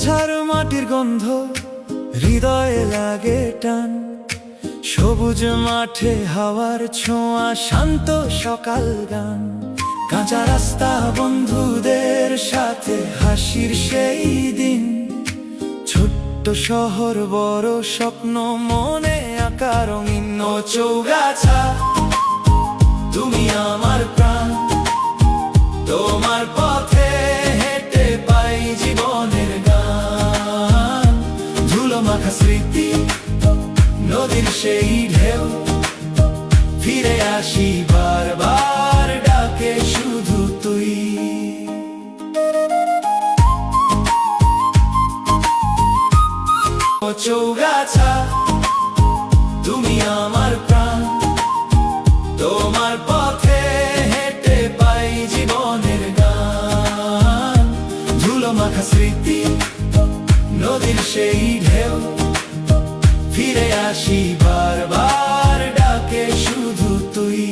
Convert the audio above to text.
মোছার মাটির গন্ধ হৃদয়ে লাগে টান, সবুজ মাঠে হাওয়ার ছোঁয়া, শান্ত সকাল গান, কাঁচা রাস্তা বন্ধুদের সাথে হাসির সেই দিন, ছোট্ট শহর বড় স্বপ্ন মনে আঁকা রঙিন। চৌগাছা তুমি আমার প্রাণ, তোমার পথে হেঁটে পাই জীবনের গান, ধুলো মাখা স্মৃতি নদীর সেই ঢেউ, ফিরে আসি বারবার ডাকে শুধু তুই। চৌগাছা তুমি আমার প্রাণ, তোমার পথে হেঁটে পাই জীবনের গান, ধুলো মাখা স্মৃতি নদীর সেই ঢেউ, ফিরে আসি বারবার ডাকে শুধু তুই।